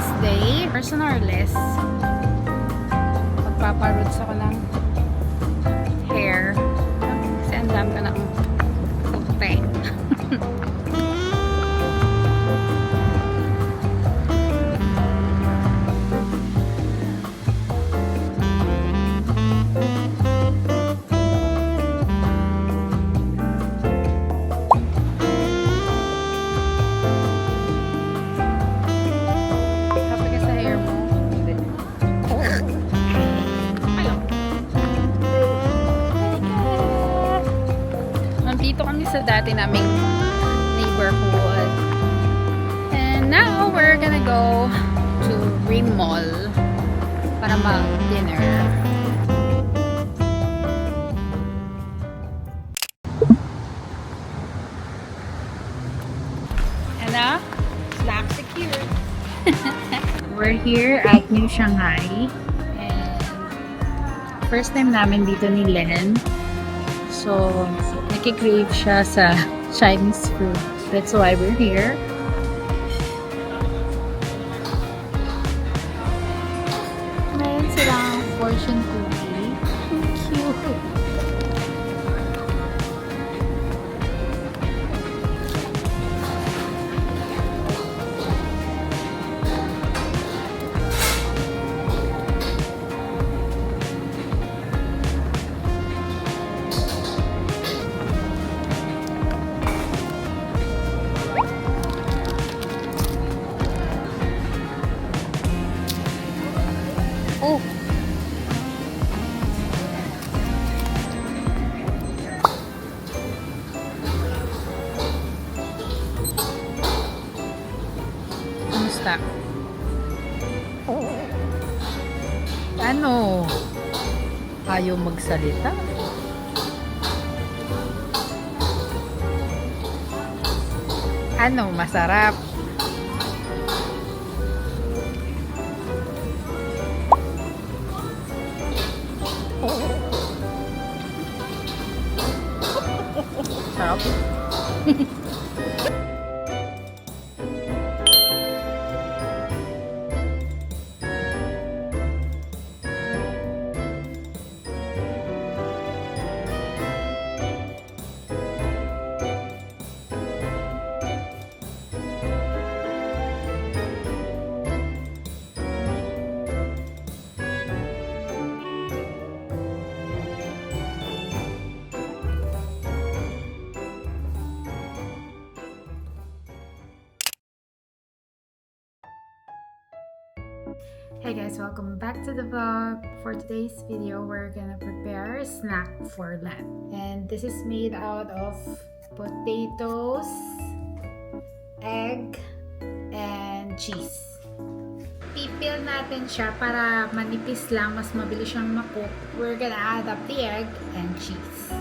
Wednesday. Person or less. Magpaparoots ako ng hair. Kasi ang dami ka ng puti. Dito kami sa dati naming neighborhood. And now we're gonna go to Rim Mall para mag-dinner. And now, snack secure. We're here at New Shanghai. And first time namin dito ni Len. So, nagki-crave siya sa Chinese food. That's why we're here. Meron silang fortune cookie. Cute! Oh! Kamusta? Ano? Ayaw magsalita? Ano? Masarap? Sarap. Hey guys, welcome back to the vlog. For today's video, we're gonna prepare a snack for Len. And this is made out of potatoes, egg, and cheese. Pipil natin siya para manipis lang, mas mabilis siyang ma-cook. We're gonna add up the egg and cheese.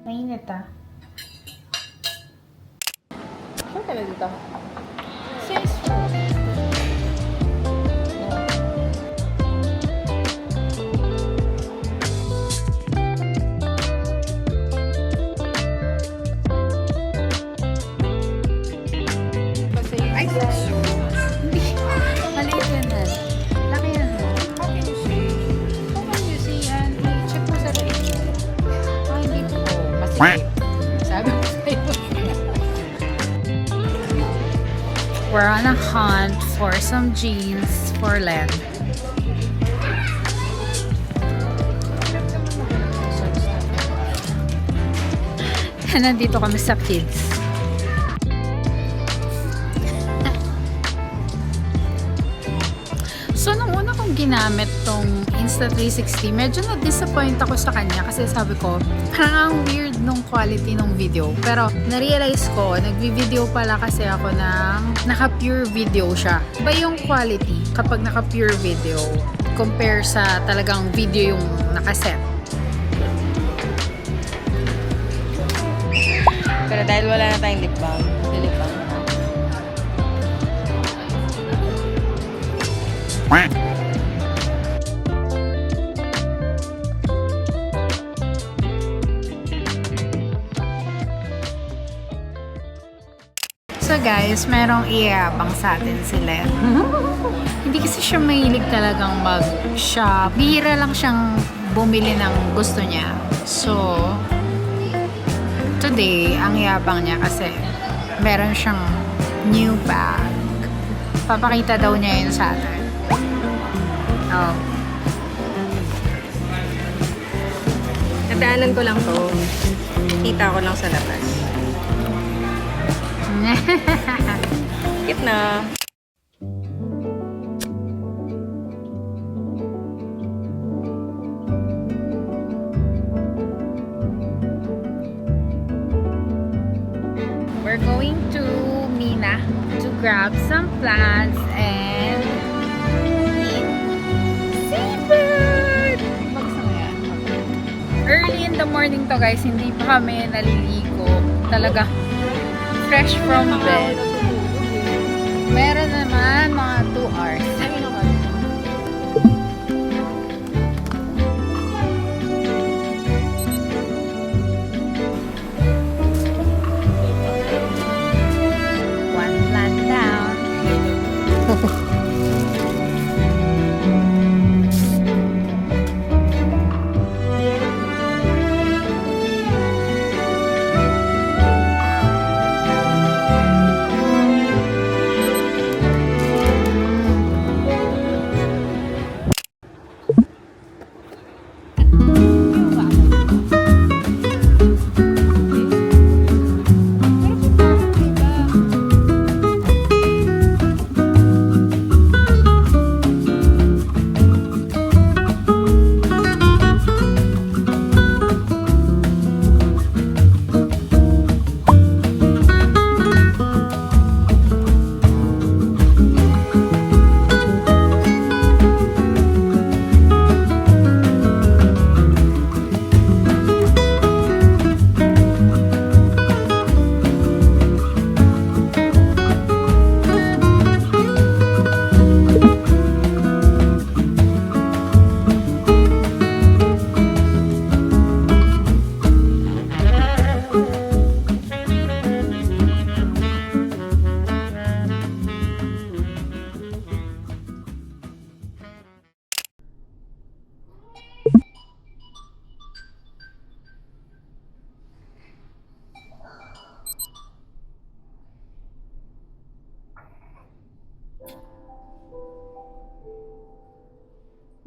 Mainit ah. Saan ka na dito? Sis! Ay, hindi. Maliit yan na. Laki yan na. How can you see? How can you see yan? Check mo sa right. Ay, hindi po. Masikip. Sabi mo sa'yo. We're on a hunt for some jeans for Len. Nandito kami sa kids. So, nung una kong ginamit tong Insta360, medyo na-disappoint ako sa kanya kasi sabi ko, parang ang weird nung quality nung video. Pero na-realize ko, nagvi-video pala kasi ako ng naka-pure video siya. Iba yung quality kapag naka-pure video compare sa talagang video yung nakaset. Pero dahil wala na tayong lip balm, lip balm na. So guys, merong iyabang sa atin si Len. Hindi kasi siya mahilig talagang mag-shop. Bihira lang siyang bumili ng gusto niya. So, today, ang yabang niya kasi meron siyang new bag. Papakita daw niya yun sa atin. Oh. Nadaanan ko lang to. Kita ko lang sa labas. Cute na. We're going to Mina to grab some plants and eat seafood! Early in the morning to guys, hindi pa kami naliligo. Talaga fresh from bed. Meron naman mga 2 hours. One plant down.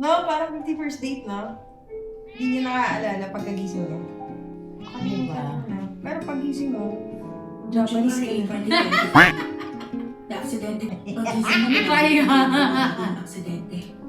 No, parang 51st date, no? Hindi niya nakaalala pagkagising niya. Diba? Pero paggising mo, Japanese kayo pa din. Aksidente. Pag-isip mo, aksidente.